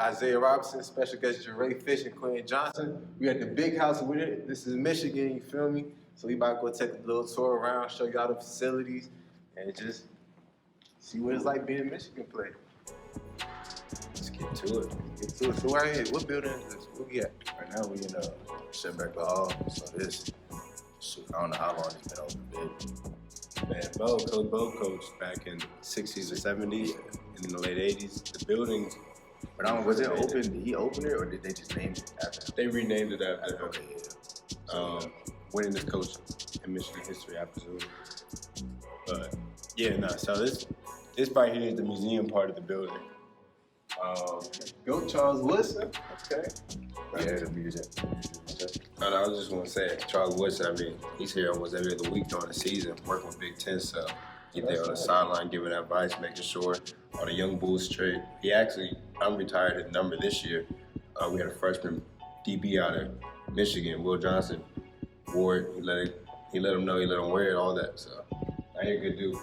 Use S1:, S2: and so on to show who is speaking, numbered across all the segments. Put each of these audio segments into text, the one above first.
S1: Isaiah Robinson, special guest Jeray Fish and Quentin Johnson. We at the big house with it. This is Michigan, you feel me? So we about to go take a little tour around, show y'all the facilities, and just see what it's like being a Michigan player.
S2: Let's get to it.
S1: So right here, what building is this? What we at?
S2: Right now we in Shipwreck Hall. So this, shoot, I don't know how long it's been open,
S3: Man, Coach Bo coached back in the 60s and 70s and in the late 80s. The buildings,
S2: but I don't. Was it open? Did he open it or did they just name it after him?
S3: they renamed it after him.
S2: Okay, yeah.
S3: Winningest coach in Michigan history, I presume. But yeah, no. So this right here is the museum part of the building.
S1: Go Charles Woodson. Okay.
S2: Yeah, the music.
S3: And I was just gonna say, Charles Woodson, I mean, he's here almost every other week during the season, working with Big Ten, so he's there on the sideline giving advice, making sure all the young bulls straight. He actually unretired his number this year. We had a freshman DB out of Michigan, Will Johnson, wore it. He let him know, he let him wear it, all that. So I hear good dude.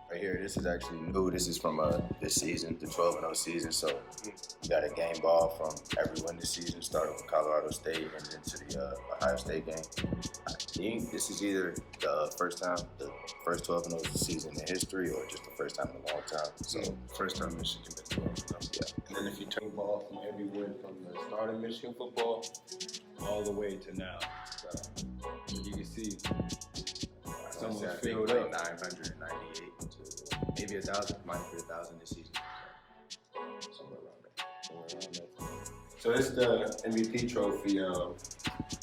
S2: Right here, this is actually new. This is from this season, the 12-0 season. So we got a game ball from every win this season, starting with Colorado State and then to the Ohio State game. I think this is either the first 12-0 season in history or just the first time in a long time. So
S3: First time Michigan been 12-0.
S2: yeah.
S3: And then if you turn ball from every win from the start of Michigan football all the way to now. So you can see someone filled up.
S2: 998 to maybe 1,000, might be 1,000 this season. Somewhere around there.
S3: So it's the MVP trophy.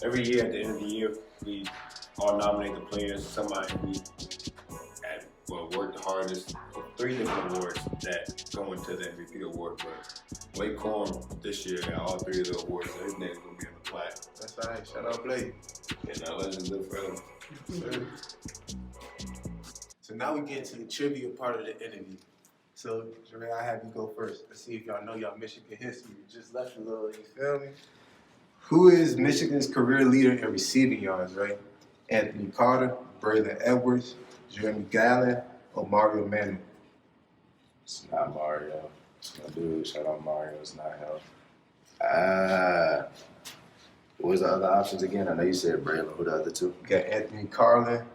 S3: Every year at the end of the year, we all nominate the players. Somebody who worked the hardest. 3 different awards that go into the MVP award. But Blake Corum this year got all 3 of the awards. So his name's gonna be on the plaque.
S1: That's all right. Shout out Blake.
S3: And legends live forever.
S1: So now we get to the trivia part of the interview. So, Jeray, I have you go first. Let's see if y'all know y'all Michigan history. We just left a little, you feel me? Who is Michigan's career leader in receiving yards, right? Anthony Carter, Braylon Edwards, Jeremy Gallon, or Mario Manning?
S2: It's not Mario. My dude, shout out Mario. It's not him. What was the other options again? I know you said Braylon. Who the other two?
S1: You got Anthony Carter,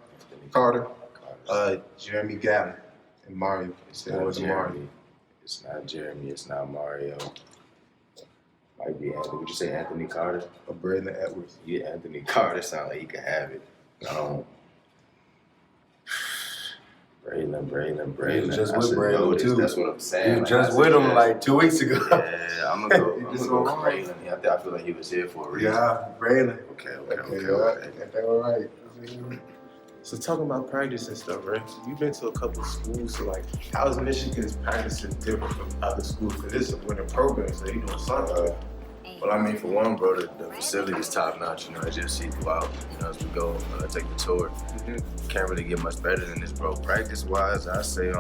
S1: Jeremy Gallon, and Mario.
S2: It's not Jeremy. It's not Jeremy. It's not Mario. Might be Anthony. Would you say Anthony Carter?
S1: Or Braylon Edwards?
S2: Yeah, Anthony Carter sound like he could have it. Braylon.
S3: You was just with Braylon too.
S2: That's what I'm saying.
S3: You were just with him like 2 weeks ago.
S2: Yeah, I'm gonna go with Braylon. Yeah, I feel like he was here for a reason.
S1: Yeah, Braylon.
S2: Okay.
S1: That's all right. So talking about practice and stuff, right? You've been to a couple of schools, so like, how is Michigan's practicing different from other schools? Because this is a winter program, so you doing something.
S2: Well, I mean, for one, bro, the facility is top notch. You know, as you'll see throughout, as we go take the tour, can't really get much better than this, bro. Practice-wise, I say,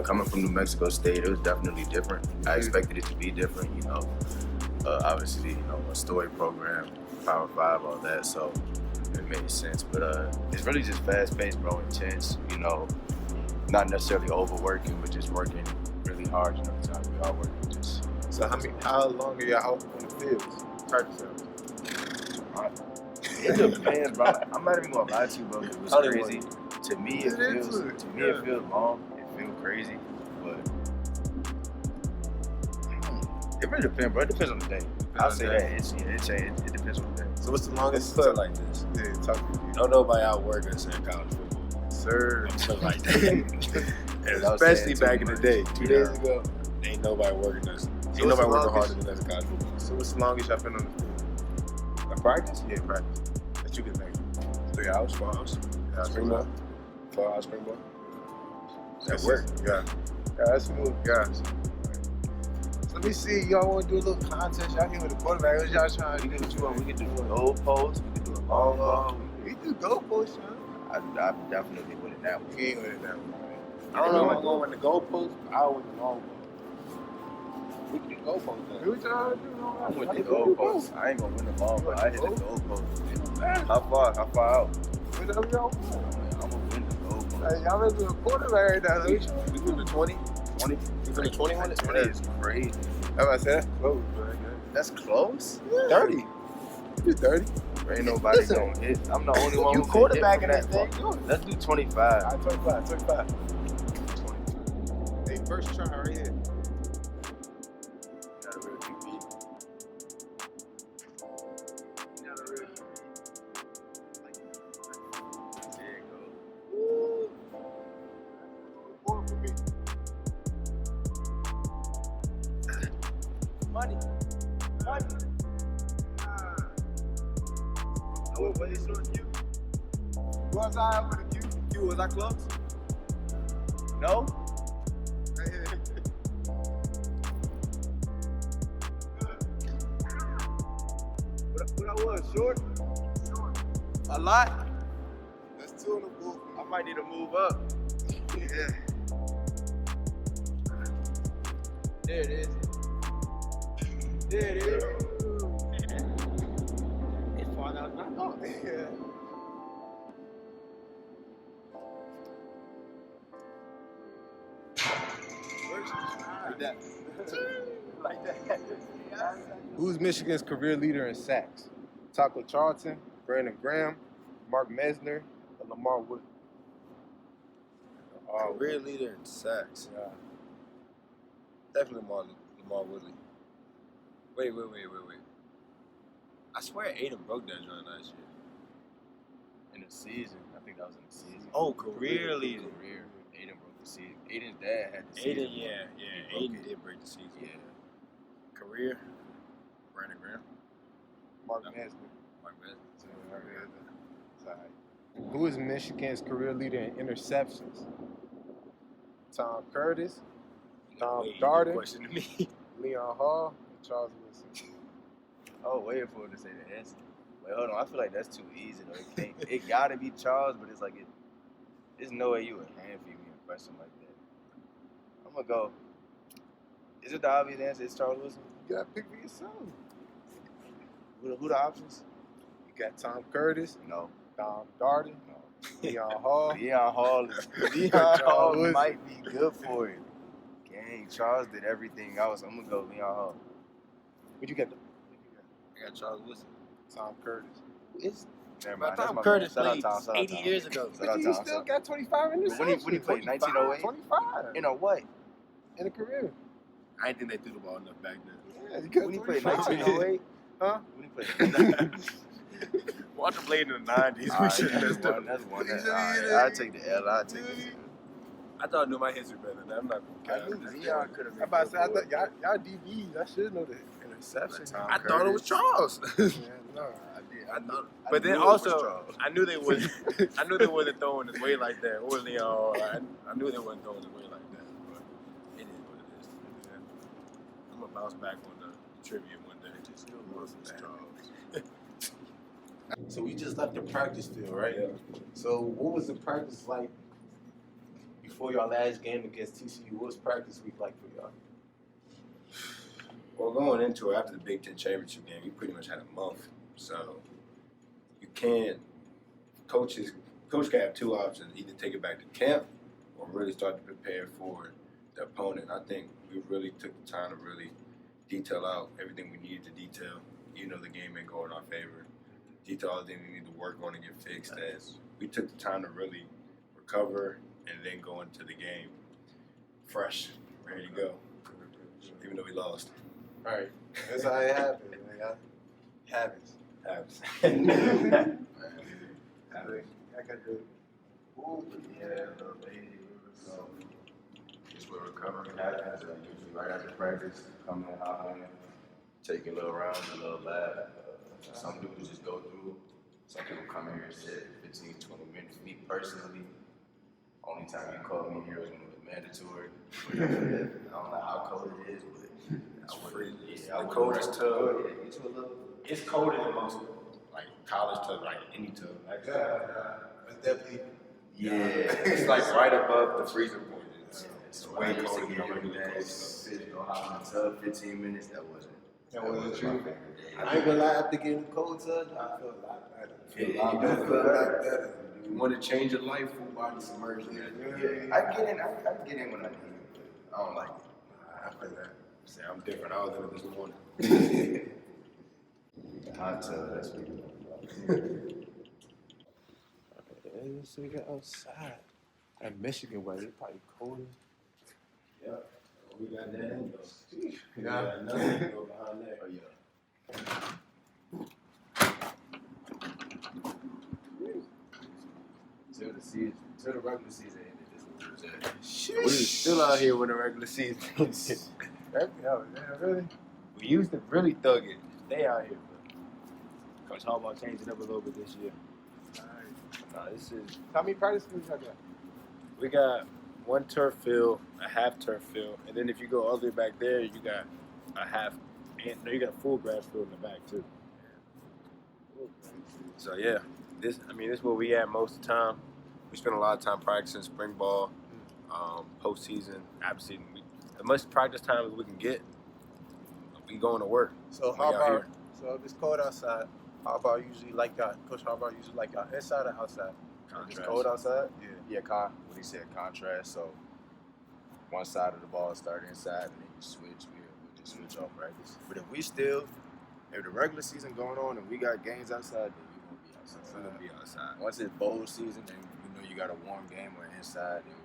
S2: coming from New Mexico State, it was definitely different. I expected it to be different. Obviously, a storied program, Power 5, all that. So it made sense, but it's really just fast-paced, bro, intense. Not necessarily overworking, but just working really hard. The time we all working just.
S1: So how long are y'all out on the field? Practice out?
S2: It depends, bro. I'm not even gonna lie to you, bro. It was crazy. To me, it feels long. It feels crazy, but it really depends, bro. It depends on the day. I'll say that. It depends on the day.
S1: So what's the longest
S3: It's like this.
S1: Yeah, talk to you.
S3: Don't nobody outwork us in college football.
S1: Sir.
S3: Something like that. Especially back in the day. 2 days ago, ain't nobody working us. Ain't nobody working harder than us in college football.
S1: So what's the longest y'all been on the field?
S3: A practice?
S1: Yeah, practice. That you can think.
S3: 3 hours, 4 hours. Spring ball. 4 hours spring ball.
S1: That work. Yeah. That's smooth, guys. So let me see. Y'all want to do a little contest? Y'all here with the quarterback? What y'all trying to do? What you want? We can do a goal post. We can do a long ball. We do goal post, Sean.
S2: I definitely win it that way.
S1: You ain't winning that one.
S3: I don't know if I'm going with the goalpost, but I'll win the long ball. We can do the goalpost then.
S1: What y'all do?
S2: I'm with the goalpost. I ain't gonna win the long, but I hit the goalpost. How far out?
S1: Whatever y'all want.
S2: I'm gonna win the goalpost.
S1: Hey, y'all ready to do a quarterback right now?
S3: We do the 20? 20? We do the 20 one?
S2: 20 is crazy.
S1: I said that's close, bro.
S2: That's close.
S1: Yeah.
S2: 30.
S1: You 30.
S2: Ain't nobody
S1: Listen,
S2: gonna hit. I'm the only one
S1: you
S2: who can hit
S1: quarterbacking
S2: from
S1: that
S2: far.
S1: thing.
S2: Let's do 25.
S1: All right, 25. Hey, first try right here.
S2: Not a real QB. Not a real QB. There you go.
S1: Woo. One for me.
S2: Money. What is your Q?
S1: Was I with a Q? Q, was I close?
S2: No?
S1: Right here. What I was, short? A lot? That's two in the ball.
S2: I might need to move up.
S1: Yeah.
S2: There it is.
S1: There it is.
S2: It's far out my thought.
S1: Yeah. Like that.
S2: Like that.
S1: Who's Michigan's career leader in sacks? Taco Charlton, Brandon Graham, Mark Mesner, or Lamar Wood?
S3: Career leader in sacks.
S1: Yeah.
S3: Definitely Lamar Woodley. Wait. I swear Aiden broke that joint last year.
S2: In the season. I think that was in the season.
S3: Oh, career leader.
S2: Career. Aiden broke the season. Aiden's dad had the season.
S3: Aiden, yeah.
S2: He broke
S3: Aiden
S2: it.
S3: did break the season.
S2: Yeah.
S3: Career, Brandon Graham.
S1: Mark
S3: No.
S1: Mesner.
S3: Mark Mesner.
S1: It's all right. Who is Michigan's career leader in interceptions? Tom Curtis, Tom
S3: Wait,
S1: Darden,
S3: question to me.
S1: Leon Hall, and Charles Wilson.
S2: Oh, waiting for it to say the answer. Wait, hold on. I feel like that's too easy though. It gotta be Charles, but it's like there's no way you would hand feed me a question like that. I'm gonna go. Is it the obvious answer? It's Charles Wilson.
S1: You gotta pick for yourself.
S2: Who the options?
S1: You got Tom Curtis,
S2: No.
S1: Tom Darden, Leon Hall.
S2: Leon Hall
S1: Charles Wilson.
S2: might be good for it. Dang, Charles did everything else. I'm gonna go Leon Hall.
S1: What you got?
S3: I got Charles Wilson.
S1: Tom Curtis.
S2: It's never
S3: But
S2: mind. That's
S3: Tom
S2: my
S3: Curtis
S2: man. Shout out
S3: played
S2: Tom, shout out
S3: 80
S2: Tom.
S3: years ago.
S2: Shout out
S1: He
S2: Tom,
S1: still
S2: shout out.
S1: got 25 interceptions.
S2: When he played, 1908?
S1: 25
S2: In a what?
S1: in a career.
S3: I didn't think they threw the ball enough back then.
S1: Yeah, you got
S2: When he played
S1: 25.
S2: 1908?
S1: Huh?
S2: When he played
S3: Watch him play in the 90s.
S2: All
S3: We
S2: right,
S3: should have
S2: that's
S3: done
S2: one. That's one.
S1: He
S2: All
S1: said he
S2: right,
S1: did
S2: I'll
S1: it.
S2: take the L. I'll take it.
S3: I thought I knew my history better than that. I'm not
S2: I knew Leon could have
S1: I'm
S2: been
S1: about to say, I
S2: good
S1: thought
S2: for
S1: y'all DBs. I should know the interception.
S2: Tom
S3: I thought it was Charles.
S1: Yeah, no.
S3: I thought,
S2: I
S3: but then
S2: knew it was
S3: also,
S2: Charles.
S3: I knew they wasn't. I knew they wasn't throwing his way like that. Or Leon, I knew they wasn't throwing his way like that. But it is what it is. Yeah. I'm gonna bounce back on the trivia one day. Just still love Charles.
S1: So we just left the practice field, right?
S3: Yeah.
S1: So what was the practice like before y'all last game against TCU? What was practice week like for y'all?
S3: Well, going into it after the Big Ten championship game, we pretty much had a month. So you can't. Coach can have two options: either take it back to camp or really start to prepare for the opponent. I think we really took the time to really detail out everything we needed to detail. You know, the game ain't go in our favor. Detail all the things we need to work on and get fixed. As we took the time to really recover and then go into the game fresh, ready to go. Even though we lost.
S1: All right, that's how it happened. Man. Habits.
S3: Habs.
S1: I got the.
S2: Yeah, a little lazy. So just where recovery happens, usually right after practice, come in, hop in, take a little round, a little lap. Some dudes just go through. Some people come in here and sit 15, 20 minutes. Me personally, only time you call me here is when it was mandatory. I don't know how cold it is, but
S3: It's freezing.
S2: yeah,
S3: The coldest tub.
S2: Get you a little.
S3: It's colder than most like college tub, like any tub. Actually.
S1: It's definitely.
S2: Yeah,
S3: It's like right above the freezing point. It's
S2: When I
S3: way
S2: used
S3: colder
S2: to
S3: than
S2: get
S3: the
S2: here
S3: regular
S2: with
S3: cold
S2: that
S3: stuff.
S2: shit, go hop in the tub 15 minutes, that wasn't
S1: true.
S2: my favorite day.
S1: I ain't gonna lie, after getting the cold tub, I feel a lot better.
S2: Yeah,
S1: I
S2: you
S1: feel
S2: do
S1: a
S2: feel
S1: lot
S2: better.
S1: better.
S3: You want to change your life, full body submersion.
S2: Yeah, I get in when I need it, but I don't like it.
S1: I feel that.
S3: Say I'm different. I was in it this morning.
S2: Hot tub, that's what you
S1: So we got outside. At Michigan weather, it's probably colder.
S3: Yeah. We got that. We
S1: Yeah.
S3: got nothing to go behind that.
S2: Oh, yeah. Till the regular season ended, this was at. We was still out here when the regular season ended.
S1: Really?
S4: We used to really thug it. Stay out here, but Coach Harbaugh changed it up a little bit this year. This is
S1: How many practice fields y'all got?
S4: we got one turf field, a half turf field, and then if you go all the way back there, you got a half. And no, you got a full grass field in the back too. So yeah, this is where we at most of the time. We spend a lot of time practicing spring ball, postseason, season. As much practice time as we can get, we going to work.
S1: So
S4: We out
S1: Harbaugh,
S4: here.
S1: so if it's cold outside, Harbaugh usually like y'all. Coach Harbaugh usually like y'all inside or outside?
S2: It's cold outside?
S1: Yeah.
S2: Yeah, what he said, contrast. So one side of the ball start inside and then you switch. We'll just switch off practice. But if the regular season going on and we got games outside, then we gonna be outside.
S4: We're gonna be outside.
S2: Once it's bowl season, then you know you got a warm game or inside. Then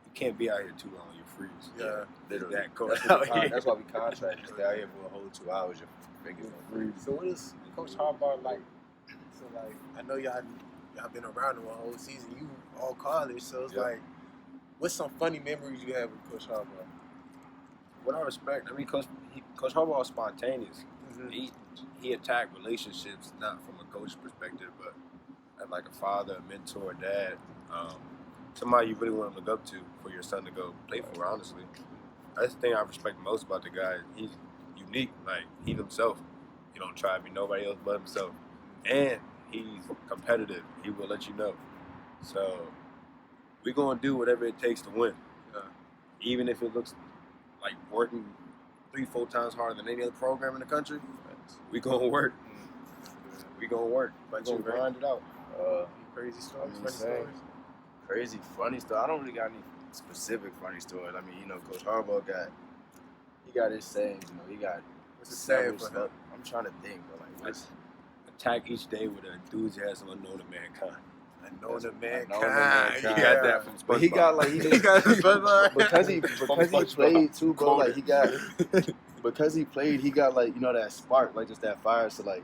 S4: You can't be out here too long, you freeze.
S1: Yeah.
S2: literally.
S4: That cold
S2: That's,
S4: out here.
S2: that's why we contract. You stay out here for a whole 2 hours. Your fingers gonna freeze.
S1: So what is Coach Harbaugh like? So like, I know y'all been around him a whole season. You all college, so it's
S2: Yeah.
S1: like, what's some funny memories you have with Coach Harbaugh?
S4: What I respect, Coach Harbaugh is spontaneous.
S1: Mm-hmm.
S4: He attacked relationships not from a coach perspective, but as like a father, a mentor, a dad, somebody you really want to look up to for your son to go play for. Honestly, that's the thing I respect most about the guy. He's unique, like he himself. He don't try to be nobody else but himself, and he's competitive. He will let you know. So we're gonna do whatever it takes to win, even if it looks like working 3-4 times harder than any other program in the country. We gonna work. We gonna work.
S1: But
S4: We
S1: you,
S4: gonna grind it out.
S1: Crazy stories, funny
S2: Same.
S1: stories.
S2: Crazy funny story. I don't really got any specific funny stories. I mean, Coach Harbaugh got his sayings. He got
S1: What's the saying
S2: several
S1: for
S2: stuff.
S1: him?
S2: I'm trying to think, but like what's
S4: Attack each day with the enthusiasm unknown to mankind.
S1: I know the
S2: Unknown
S1: mankind.
S2: to mankind.
S4: You
S1: Yeah.
S4: got that from SpongeBob.
S2: But he got like he
S1: He got the SpongeBob.
S2: because he played too, bro. Like he got because he played, he got like that spark, like just that fire. So like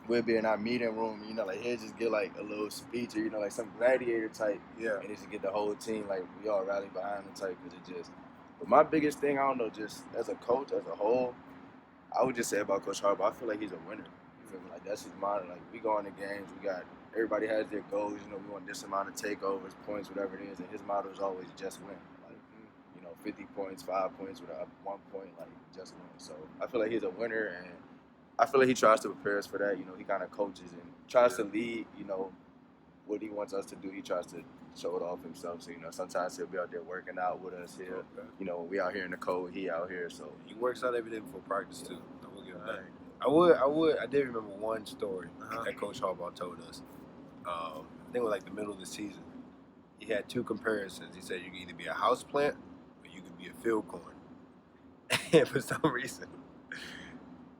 S2: we'll be in our meeting room, like he'll just get like a little speech or like some gladiator type,
S1: Yeah.
S2: and it just get the whole team like we all rally behind him type because it just. But my biggest thing, I don't know, just as a coach as a whole, I would just say about Coach Harbaugh, I feel like he's a winner. You feel me? Like that's his motto. Like we go into games, everybody has their goals. We want this amount of takeovers, points, whatever it is, and his motto is always just win. Like 50 points, 5 points, with 1 point, like just win. So I feel like he's a winner, and I feel like he tries to prepare us for that. He kind of coaches and tries to lead. What he wants us to do. He tries to show it off himself. So sometimes he'll be out there working out with us here. We out here in the cold. He out here. So
S4: He works out every day before practice too. I will give him that.
S1: Right.
S4: I did remember one story that Coach Harbaugh told us. I think it was like the middle of the season. He had 2 comparisons. He said you can either be a house plant or you can be a field corn. And for some reason,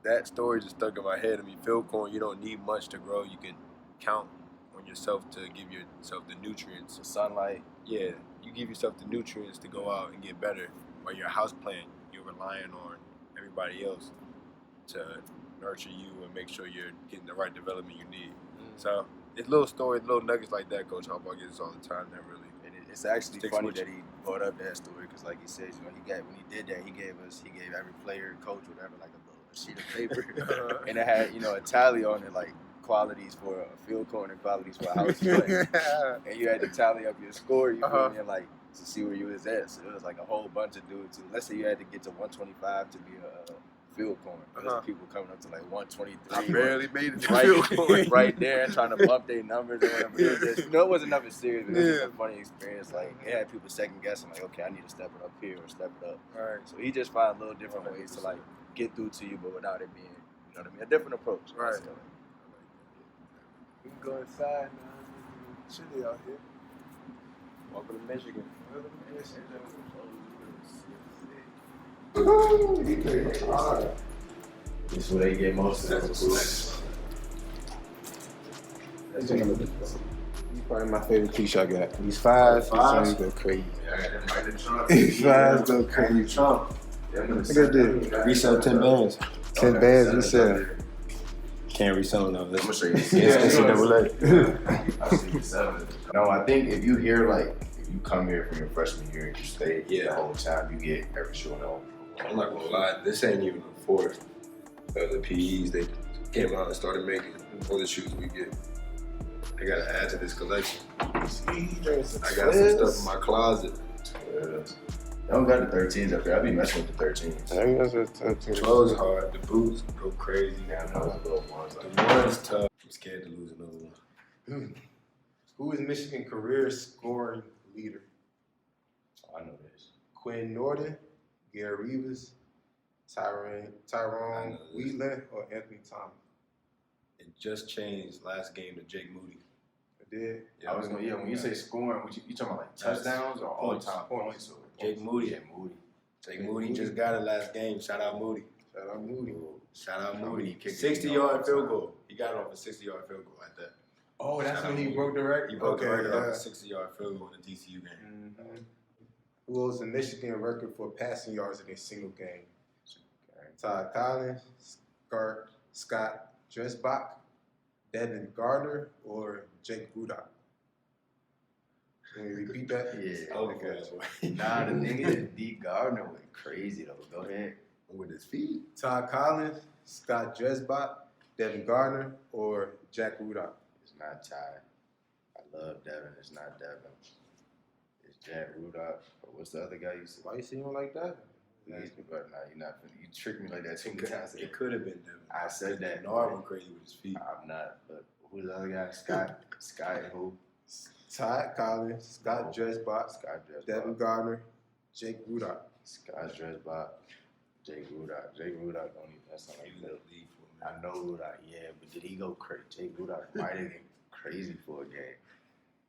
S4: that story just stuck in my head. Field corn, you don't need much to grow. You can count on yourself to give yourself the nutrients.
S2: the sunlight.
S4: Yeah, you give yourself the nutrients to go out and get better. While you're a house plant, you're relying on everybody else to nurture you and make sure you're getting the right development you need. So it's little stories, little nuggets like that Coach Harbaugh gives us all the time that really.
S2: And it's actually
S4: Sticks
S2: funny
S4: with
S2: that
S4: you.
S2: he brought up that story because, like he says, when he did that, he gave every player, coach, whatever, like a sheet of paper, and it had a tally on it, like qualities for a field corner and qualities for a house plant, and you had to tally up your score. You feel me? And like to see where you was at. So it was like a whole bunch of dudes. Let's say you had to get to 125 to be a field corner. There's people coming up to like 123.
S1: I barely made it to field corner.
S2: right there and trying to bump their numbers or whatever. It was just, it wasn't nothing serious, but it was just a funny experience. Like, it had people second guessing, like, okay, I need to step it up here or step it up.
S1: Right.
S2: So he just find little different ways to like get through to you, but without it being, a different approach.
S1: Right.
S2: So,
S1: We can go inside now. It's chilly out here.
S4: Welcome to Michigan.
S1: He played hard.
S2: This is where they get most of the
S1: He's probably my favorite piece I got. These fives go crazy. These fives go crazy.
S3: Trump.
S1: Look at this.
S3: Resell 10 bands.
S1: 10 bands resell.
S3: Can't resell them though.
S2: I'm gonna show you.
S3: NCAA.
S2: I see the 7. No, I think if you hear if you come here from your freshman year and you stay the whole time, you get every shoe on.
S3: I'm not gonna lie, this ain't even the fourth of the PEs they came out and started making all the shoes we get. I gotta add to this collection. I got some stuff in my closet.
S2: I don't got the 13s up there. I be messing with the 13s.
S3: 12's hard. The boots go crazy.
S2: Yeah, I know those little ones.
S3: The one's tough. I'm scared to lose another one.
S1: Who is Michigan career scoring leader?
S2: Oh, I know this.
S1: Quinn Norton, Gary Rivas, Tyrone Wheatland, or Anthony Thomas?
S3: It just changed last game to Jake Moody.
S1: It did.
S2: I was gonna, when you say scoring, you talking about like touchdowns or all-time points? Or
S3: Jake Moody.
S2: Yeah, Moody.
S3: Jake Moody just got it last game. Shout out Moody.
S1: Shout out Moody.
S3: Shout out
S2: Moody.
S3: Moody.
S2: Kicked
S3: 60-yard field goal. He got it off a 60-yard field goal like that.
S1: Oh, that's
S3: Shout
S1: when
S3: out
S1: he
S3: Moody.
S1: broke the record?
S3: He broke the record
S1: yeah.
S3: off a 60-yard field goal in the DCU game.
S1: Mm-hmm. Who holds the Michigan record for passing yards in a single game? Todd Collins, Scott Dresbach, Devin Gardner, or Jake Rudock? Can we repeat that?
S2: Yeah.
S3: Okay.
S2: Nah, the thing is, D. Gardner went crazy though. Go ahead.
S3: With his feet.
S1: Todd Collins, Scott Dresbach, Devin Gardner, or Jack Rudock?
S2: It's not Ty. I love Devin. It's not Devin. It's Jack Rudock. Or what's the other guy you said?
S1: Why you see him like that?
S2: But nah, you're not. You tricked me like that too many times.
S3: It could have been Devin.
S2: I said that.
S3: Nard went crazy with his feet.
S2: I'm not. But who's the other guy? Scott who?
S1: Todd Collins, Scott Dresbach,
S2: Scott Dresbach.
S1: Devin Gardner, Jake Rudock.
S2: Scott Dresbach. Jake Rudock. Jake Rudock don't even. That's not like
S3: He was in
S2: that.
S3: the league for a
S2: I
S3: minute.
S2: know Rudock, yeah, but did he go crazy? Jake Rudock might have been crazy for a game.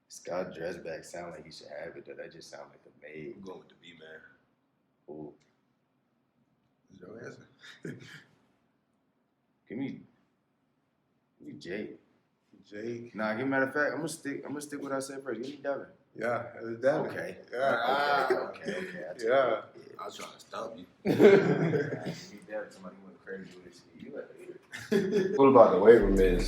S2: Scott Dresbach sound like he should have it, though. That just sound like a maid.
S3: I'm going with the B-man.
S2: Ooh.
S1: Is your answer?
S2: Give me Jake.
S1: Jake.
S2: Nah, give me matter of fact, I'm gonna stick with what I said first. Give me Devin.
S1: Yeah, it was Devin.
S2: Okay.
S1: Yeah.
S2: Okay. I take
S1: Yeah.
S2: it.
S3: I was trying to stop you.
S2: Give me Devin. Somebody went crazy with his feet. You a hater.
S3: What about the weight room is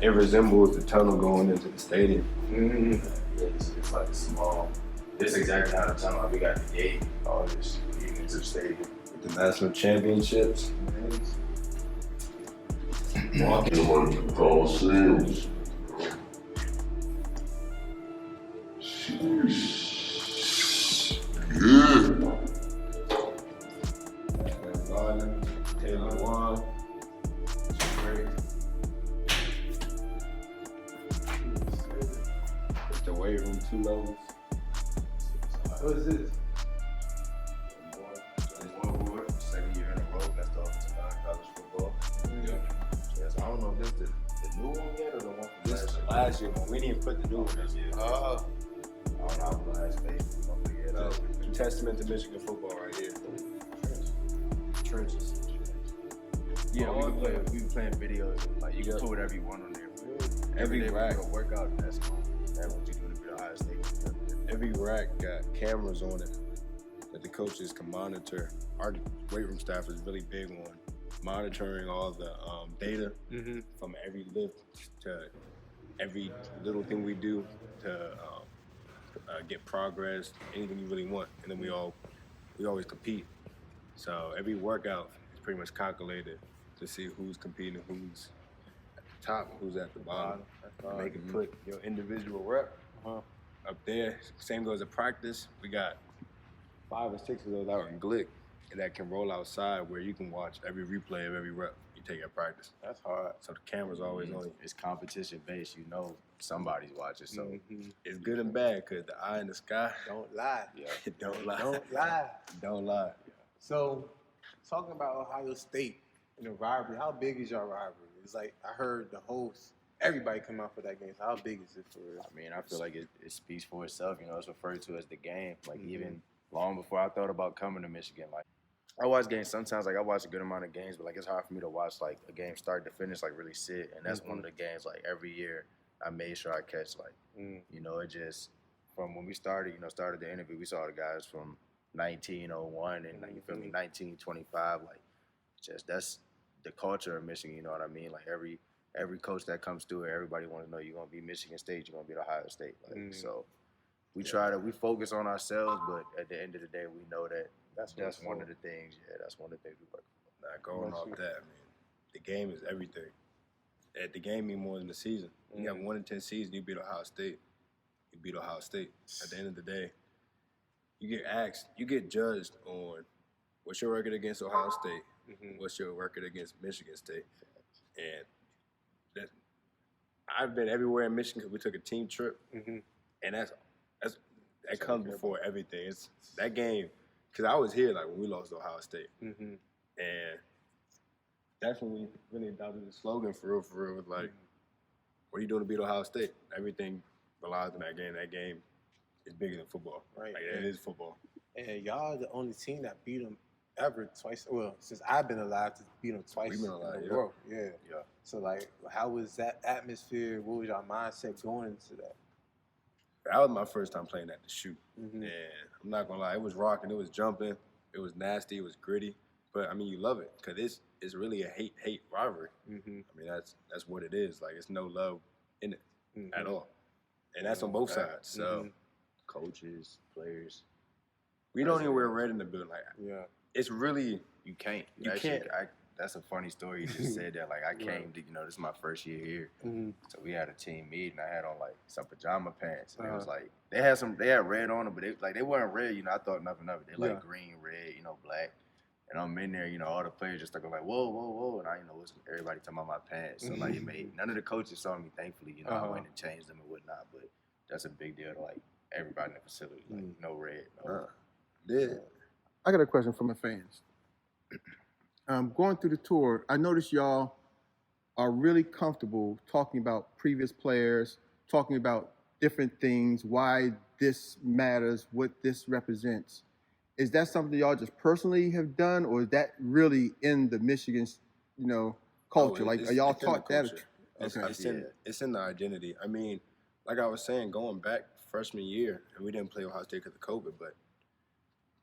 S3: it resembles the tunnel going into the stadium.
S2: Yeah, it's like a small. This exactly how the tunnel we got the gate, all this leading into the stadium.
S3: With the national championships.
S5: Walking on the Coliseums. Yeah.
S3: Gardner, Taylor Wan. It's the weight room 2 levels.
S1: What is this?
S2: One board, second year in a row, that's the offensive line in college football. Yes, I don't know if this the new one yet or the one from
S3: This is
S2: last year.
S3: the last year one. We didn't put the new one this year.
S1: Oh.
S2: I don't know how the last space is gonna figure it out.
S3: A testament to Michigan football right here. Trenches.
S2: Yeah, we be playing videos. Like you can put whatever you want on there.
S3: Every
S2: day
S3: rack.
S2: we go work out, that's what you do to be Ohio State.
S3: Every rack got cameras on it that the coaches can monitor. Our weight room staff is really big on monitoring all the data from every lift to every little thing we do to get progress, anything you really want. And then we always compete. So every workout is pretty much calculated to see who's competing, who's at the top, who's at the bottom. They can put your individual rep up there. Same goes to practice. We got 5 or 6 of those out in Glick that can roll outside where you can watch every replay of every rep you take at practice.
S1: That's hard.
S3: So the camera's always on you.
S2: It's competition based, you know somebody's watching, so
S3: It's good and bad because the eye in the sky,
S1: Don't lie.
S3: don't lie.
S1: Don't lie.
S3: Don't lie.
S1: So, talking about Ohio State and the rivalry, how big is your rivalry? It's like I heard everybody come out for that game. So how big is it for real?
S2: I mean, I feel like it speaks for itself. You know, it's referred to as the game. Like even long before I thought about coming to Michigan, like I watch games sometimes. Like I watch a good amount of games, but like it's hard for me to watch like a game start to finish, like really sit. And that's one of the games like every year I made sure I catch. Like you know, it just from when we started. You know, started the interview, we saw the guys from 1901 and like, you feel me, 1925. Like just that's the culture of Michigan. You know what I mean? Like every coach that comes through here, everybody want to know you're gonna be Michigan State, you're gonna be Ohio State. Like so. We focus on ourselves, but at the end of the day, we know that that's one of the things. Yeah, that's one of the things we work for.
S3: Not going off that, man. The game is everything. The game means more than the season. You have 1 in 10 seasons, you beat Ohio State. You beat Ohio State. At the end of the day, you get asked, you get judged on what's your record against Ohio State, what's your record against Michigan State, and I've been everywhere in Michigan because we took a team trip, and that comes before everything. It's that game, because I was here like when we lost to Ohio State, and that's when we really adopted the slogan for real. With like, what are you doing to beat Ohio State? Everything relies on that game. That game is bigger than football.
S1: Right.
S3: Like, it is football.
S1: And y'all are the only team that beat them ever twice. Well, since I've been alive to beat them twice.
S3: We've been alive,
S1: in a row. Yeah. So like, how was that atmosphere? What was your mindset going into that?
S3: That was my first time playing at the shoot. And I'm not gonna lie, it was rocking, it was jumping, it was nasty, it was gritty. But I mean, you love it because it's really a hate rivalry. I mean, that's what it is. Like, it's no love in it at all, and that's on both sides. So,
S2: coaches, players,
S3: we don't even wear red in the building. Like, it's really
S2: you can't.
S3: You can't.
S2: That's a funny story you just said that. Like I came to, you know, this is my first year here, so we had a team meeting. I had on like some pajama pants, and it was like they had red on them, but they weren't red. You know, I thought nothing of it. They like green, red, you know, black. And I'm in there, you know, all the players just like whoa, and I, you know, was everybody talking about my pants. So like, it made none of the coaches saw me. Thankfully, you know, I went and changed them and whatnot. But that's a big deal to like everybody in the facility. Like no red, no.
S6: I got a question from the fans. Going through the tour, I noticed y'all are really comfortable talking about previous players, talking about different things, why this matters, what this represents. Is that something y'all just personally have done, or is that really in the Michigan, you know, culture? Like, are y'all taught that?
S3: Okay. It's in the identity. I mean, like I was saying, going back freshman year, and we didn't play Ohio State because of COVID, but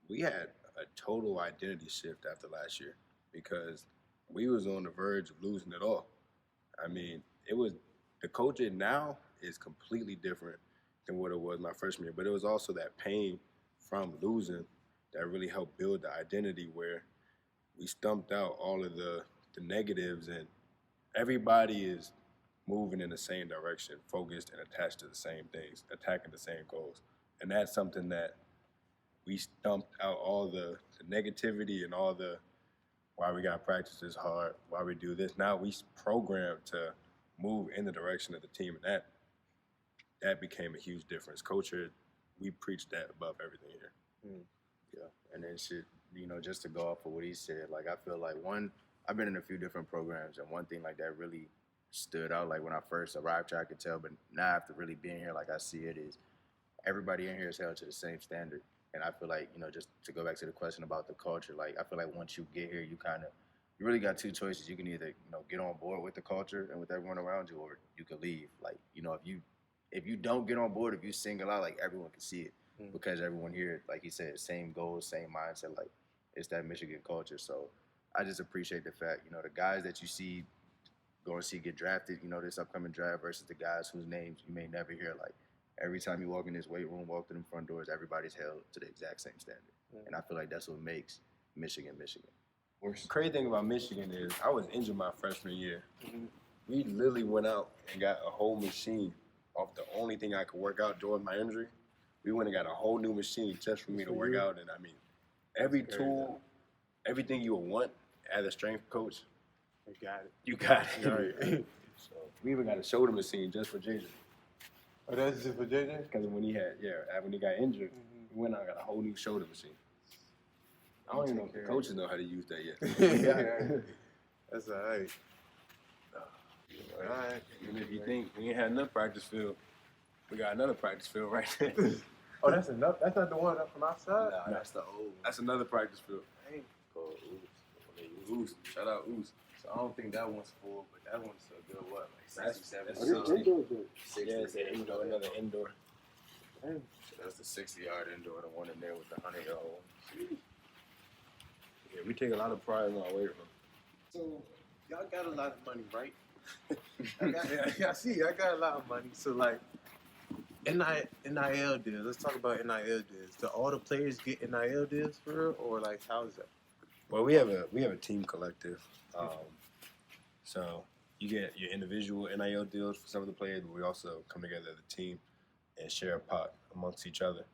S3: we had a total identity shift after last year because we was on the verge of losing it all. I mean, the culture now is completely different than what it was my freshman year, but it was also that pain from losing that really helped build the identity where we stumped out all of the negatives, and everybody is moving in the same direction, focused and attached to the same things, attacking the same goals. And that's something that we stumped out all the negativity and all the why we got to practice this hard, why we do this. Now we programmed to move in the direction of the team, and that became a huge difference. Culture, we preach that above everything here.
S2: Yeah, and then shit, you know, just to go off of what he said, like I feel like I've been in a few different programs, and one thing like that really stood out, like when I first arrived here, I could tell, but now after really being here, like I see it is everybody in here is held to the same standard. And I feel like, you know, just to go back to the question about the culture, like I feel like once you get here, you really got two choices. You can either, you know, get on board with the culture and with everyone around you, or you can leave. Like, you know, if you don't get on board, if you single out, like everyone can see it. Because everyone here, like he said, same goals, same mindset, like it's that Michigan culture. So I just appreciate the fact, you know, the guys that you see get drafted, you know, this upcoming draft versus the guys whose names you may never hear. Like every time you walk in this weight room, walk through them front doors, everybody's held to the exact same standard. And I feel like that's what makes Michigan.
S3: The crazy thing about Michigan is I was injured my freshman year. We literally went out and got a whole machine off the only thing I could work out during my injury. We went and got a whole new machine just for me to work out. And I mean, every tool, everything you would want as a strength coach, you got it. So we even got a shoulder machine just for JJ.
S1: Oh, that's just for JJ?
S3: Because when he got injured, we went out and got a whole new shoulder machine. I don't even know if the coaches know how to use that yet.
S1: That's all right. All right.
S3: And if you think we ain't had enough practice field, we got another practice field right there.
S1: Oh, that's enough. That's not the one up from outside.
S2: Nah, that's the old one.
S3: That's another practice field.
S1: Dang.
S2: Cool. Oos. Shout out Oos. So I don't think that one's full, but that one's a good what, like
S3: That's-
S2: 67.
S3: that's-
S6: Oh, this indoor good.
S3: Yeah, it's an indoor, another indoor.
S6: Damn.
S2: That's the 60-yard indoor, the one in there with the 100-yard one.
S3: Yeah, we take a lot of pride in our weight room.
S1: So y'all got a lot of money, right? I see. I got a lot of money. So like, NIL deals. Let's talk about NIL deals. Do all the players get NIL deals for real, or like how is that?
S3: Well, we have a team collective. So you get your individual NIL deals for some of the players, but we also come together as a team and share a pot amongst each other.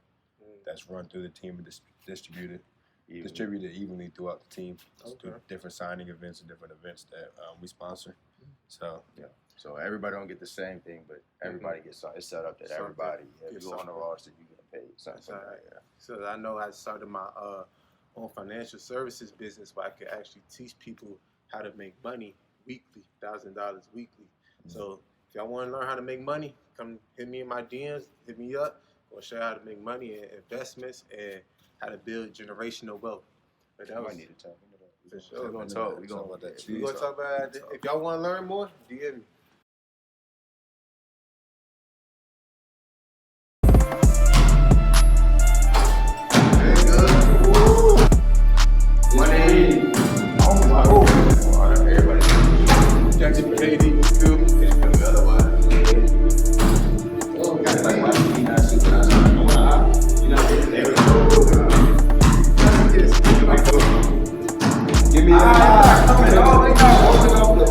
S3: That's run through the team and distributed evenly throughout the team. Through different signing events and different events that we sponsor. So
S2: Yeah. So everybody don't get the same thing, but everybody gets something. It's set up that
S1: Something.
S2: everybody, if
S1: Get
S2: you on the
S1: something.
S2: roster, you get paid. Something
S1: Alright.
S2: like that.
S1: So I know I started my own financial services business where I could actually teach people how to make money weekly, $1,000 weekly. So if y'all want to learn how to make money, come hit me in my DMs, hit me up. I'll show you how to make money and investments and how to build generational wealth. But that
S2: I
S1: was
S2: might need to tap into that.
S1: for sure.
S3: we're gonna talk about that too.
S1: We gonna talk about it. If y'all want to learn more, DM me. Jackson KD, you feel me?
S2: Give me the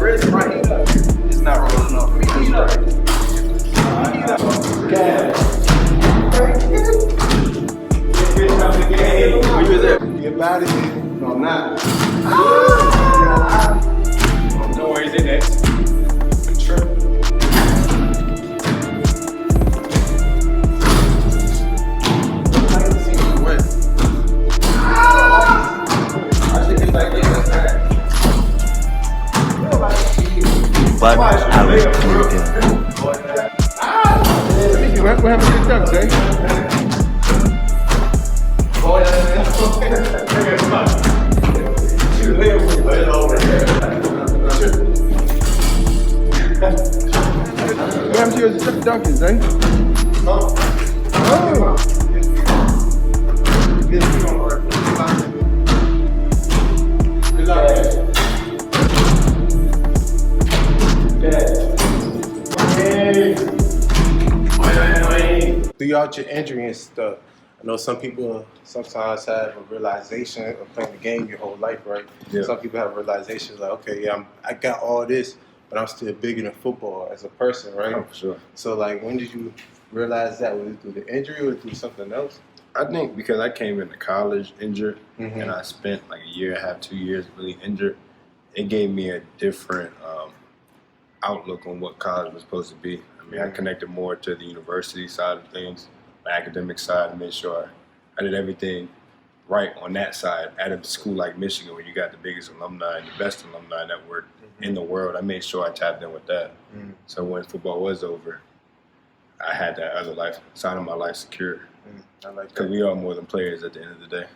S2: wrist right here. It's not rolling off me. Where you there?
S1: Get about it.
S2: No, I'm not.
S3: No worries in it.
S6: What happened to the ducks, eh? What happened to your duckies, eh? Oh.
S1: Throughout your injury and stuff, I know some people sometimes have a realization of playing the game your whole life, right?
S3: Yeah.
S1: Some people have a realization like, okay, yeah, I got all this, but I'm still bigger than football as a person, right?
S3: Oh, for sure.
S1: So, like, when did you realize that? Was it through the injury or through something else?
S3: I think because I came into college injured
S1: Mhm.
S3: and I spent like a year and a half, 2 years really injured, it gave me a different outlook on what college was supposed to be. I mean, I connected more to the university side of things, the academic side, and made sure I did everything right on that side at a school like Michigan where you got the biggest alumni and the best alumni network in the world. I made sure I tapped in with that. So when football was over, I had that other life, side of my life secure.
S1: I like
S3: Because
S1: that.
S3: we are more than players at the end of the day.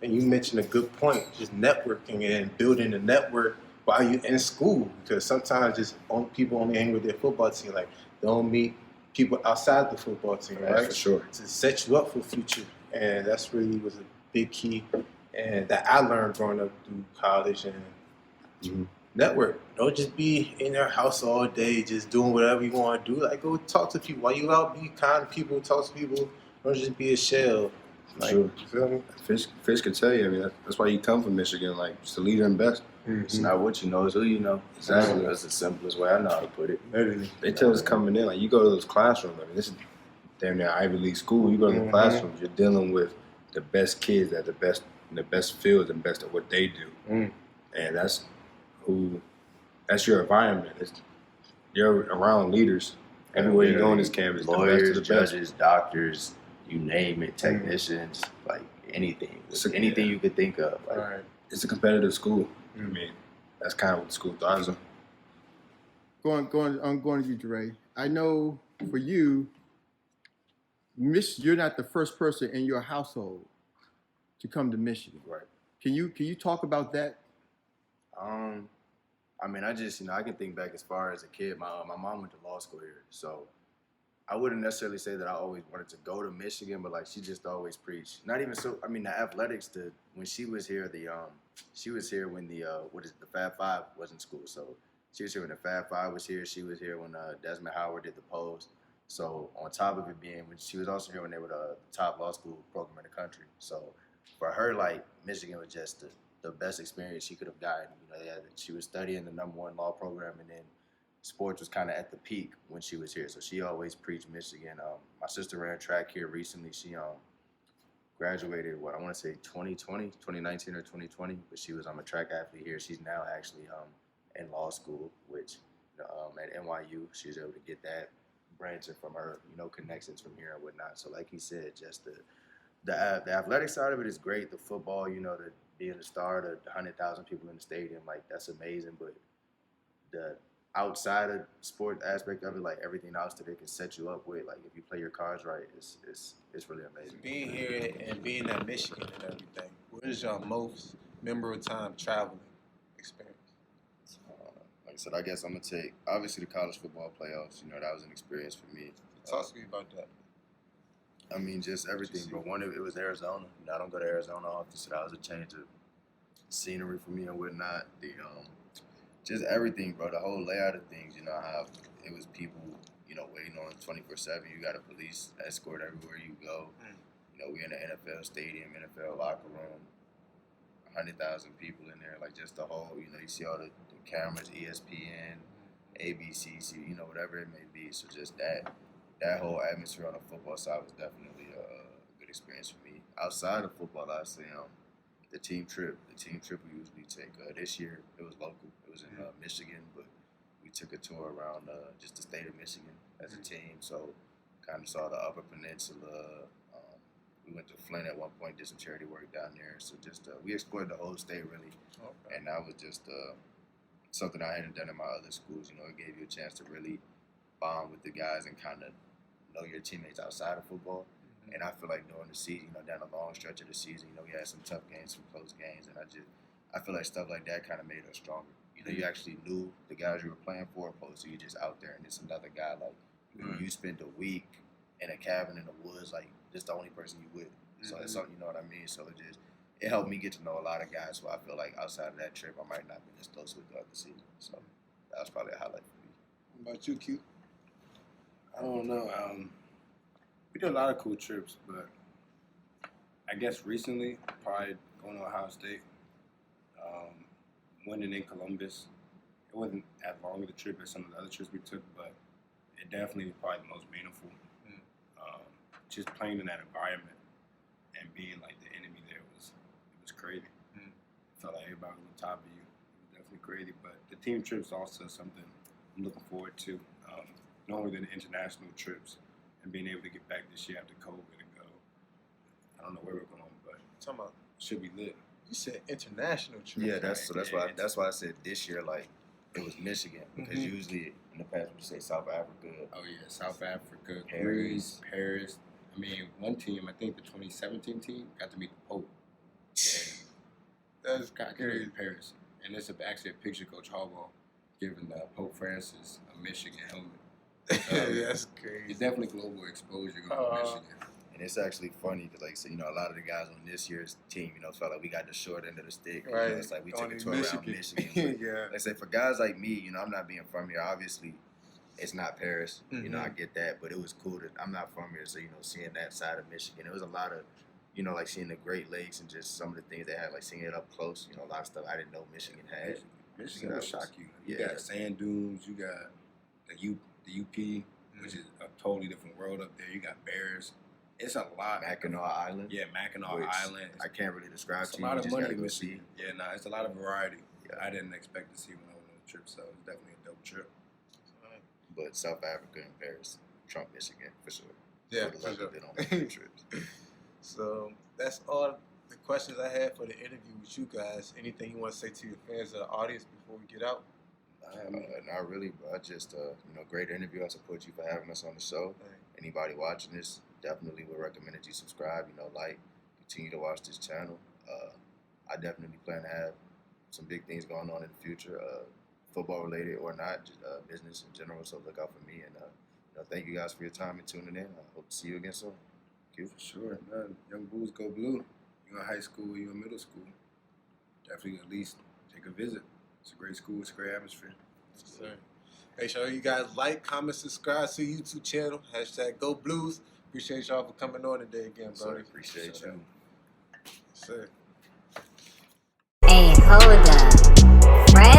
S1: And you mentioned a good point, just networking and building a network while you're in school. Because sometimes people only hang with their football team. Like, they don't meet people outside the football team,
S3: That's
S1: right?
S3: for sure.
S1: To set you up for future. And that's really was a big key. And that I learned growing up through college and network. Don't just be in your house all day, just doing whatever you want to do. Like, go talk to people. While you out, be kind to people, talk to people. Don't just be a shell. Like,
S3: Sure.
S1: you feel me?
S3: Fish could tell you. I mean, that's why you come from Michigan, like just a leader and best.
S2: It's not what you know, it's who you know.
S3: Exactly.
S2: That's the simplest way I know how to put it.
S1: Literally.
S3: They tell us coming in, like you go to those classrooms. I mean, this is damn near Ivy League school. You go to the classrooms, you're dealing with the best kids at the best in the best fields and best at what they do, and that's your environment. You're around leaders everywhere you go on this campus.
S2: Lawyers,
S3: the best of the best.
S2: judges, doctors, you name it, technicians, like anything. Anything you could think of. Like,
S1: All right.
S3: It's a competitive school. I mean, that's kind of what the school thrives on.
S6: I'm going to you, Dre. I know for you, you're not the first person in your household to come to Michigan.
S3: Right.
S6: Can you talk about that?
S2: I mean, I just, I can think back as far as a kid. My mom went to law school here, so I wouldn't necessarily say that I always wanted to go to Michigan, but like she just always preached. Not even so. I mean, the athletics. When she was here, she was here when the the Fab Five was in school. So she was here when the Fab Five was here. She was here when Desmond Howard did the Pose. So on top of it being, when she was also here when they were the top law school program in the country. So for her, like Michigan was just the best experience she could have gotten. She was studying the #1 law program, and then sports was kind of at the peak when she was here. So she always preached Michigan. My sister ran track here recently. She graduated, I want to say 2019 or 2020, but she was a track athlete here. She's now actually in law school, which at NYU, she was able to get that branching from her, connections from here and whatnot. So like he said, just the athletic side of it is great. The football, the being the star, the 100,000 people in the stadium, like that's amazing. But the outside of sport aspect of it, like everything else that it can set you up with, like if you play your cards right, it's really amazing.
S1: Being here and being at Michigan and everything, what is your most memorable time traveling experience?
S2: Like I said, I guess I'm gonna take obviously the college football playoffs. That was an experience for me.
S1: Talk to me about that.
S2: I mean, just everything. But one, it was Arizona. I don't go to Arizona often, so that was a change of scenery for me and whatnot. Just everything, bro. The whole layout of things. How it was people, waiting on 24/7. You got a police escort everywhere you go. We in the NFL stadium, NFL locker room, 100,000 people in there. Like just the whole, you see all the cameras, ESPN, ABC, whatever it may be. So just that whole atmosphere on the football side was definitely a good experience for me. Outside of football, I'd say the team trip. The team trip we usually take. This year it was local. It was in Michigan, but we took a tour around just the state of Michigan as a team. So kind of saw the Upper Peninsula. We went to Flint at one point, did some charity work down there. So just we explored the whole state really, and that was just something I hadn't done in my other schools. It gave you a chance to really bond with the guys and kind of know your teammates outside of football. And I feel like during the season, down the long stretch of the season, we had some tough games, some close games, and I feel like stuff like that kind of made us stronger. You actually knew the guys you were playing for, opposed to you just out there and it's another guy. Like you spent a week in a cabin in the woods, like just the only person you with. So it's something, you know what I mean. So it helped me get to know a lot of guys. So I feel like outside of that trip, I might not be as close with the other season. So that was probably a highlight for me.
S1: What about you, Q?
S3: I don't know. We did a lot of cool trips, but I guess recently, probably going to Ohio State, winning in Columbus. It wasn't as long of a trip as some of the other trips we took, but it definitely was probably the most meaningful. Just playing in that environment and being like the enemy there was crazy. It felt like everybody was on top of you. It was definitely crazy, but the team trips also something I'm looking forward to. Not only the international trips and being able to get back this year after COVID and go. I don't know where we're going, but
S1: Talking about,
S3: should be lit.
S1: you said international trip.
S2: Yeah, that's why I said this year, like it was Michigan, because usually in the past we say South Africa.
S3: Oh yeah, South Africa,
S2: Paris.
S3: Greece, Paris. I mean, one team, I think the 2017 team, got to meet the Pope.
S1: That's
S3: Got to meet Paris, and it's actually a picture of Coach Harbaugh giving Pope Francis a Michigan helmet.
S1: That's
S3: It's
S1: crazy.
S3: definitely global exposure going to Michigan.
S2: And it's actually funny because, like, so, a lot of the guys on this year's team, felt like we got the short end of the stick.
S1: Right.
S2: It's like we took
S1: Going
S2: a
S1: to
S2: tour around Michigan.
S1: Yeah.
S2: Like I say, for guys like me, I'm not being from here. Obviously, it's not Paris. I get that, but it was cool that I'm not from here, so seeing that side of Michigan, it was a lot of, like seeing the Great Lakes and just some of the things they had, like seeing it up close. A lot of stuff I didn't know Michigan had.
S3: Michigan
S2: So
S3: will
S2: that
S3: shock you. You
S2: yeah.
S3: got sand dunes. You got the UP, which is a totally different world up there. You got bears. It's a lot.
S2: Mackinac Island.
S3: Yeah, Mackinac
S2: which
S3: Island.
S2: I can't really describe
S3: It's
S2: to
S3: a
S2: you.
S3: lot
S2: You
S3: of
S2: just
S3: money
S2: gotta
S3: in
S2: go
S3: Michigan.
S2: see.
S3: Yeah, it's a lot of variety.
S2: Yeah.
S3: I didn't expect to see when I went on the trip, so it's definitely a dope trip.
S2: But South Africa and Paris trump Michigan for sure.
S1: Yeah,
S2: For the
S1: for
S2: love
S1: sure.
S2: of it on the trips.
S1: So that's all the questions I had for the interview with you guys. Anything you want to say to your fans or the audience before we get out?
S2: Not really, but I just, great interview. I support you for having us on the show. Anybody watching this, definitely would recommend that you subscribe, like, continue to watch this channel. I definitely plan to have some big things going on in the future, football related or not, just business in general. So look out for me, and thank you guys for your time and tuning in. I hope to see you again soon. Thank you.
S3: For sure, man. Young Bulls go blue. You in high school, you in middle school. Definitely at least take a visit. It's a great school. It's a great atmosphere.
S1: Yes, sir. Make sure you guys like, comment, subscribe to the YouTube channel. #Go Blues. Appreciate y'all for coming on today again,
S2: So
S1: brother.
S2: appreciate you.
S1: Yes, sir.
S7: Hey, hold up. Friend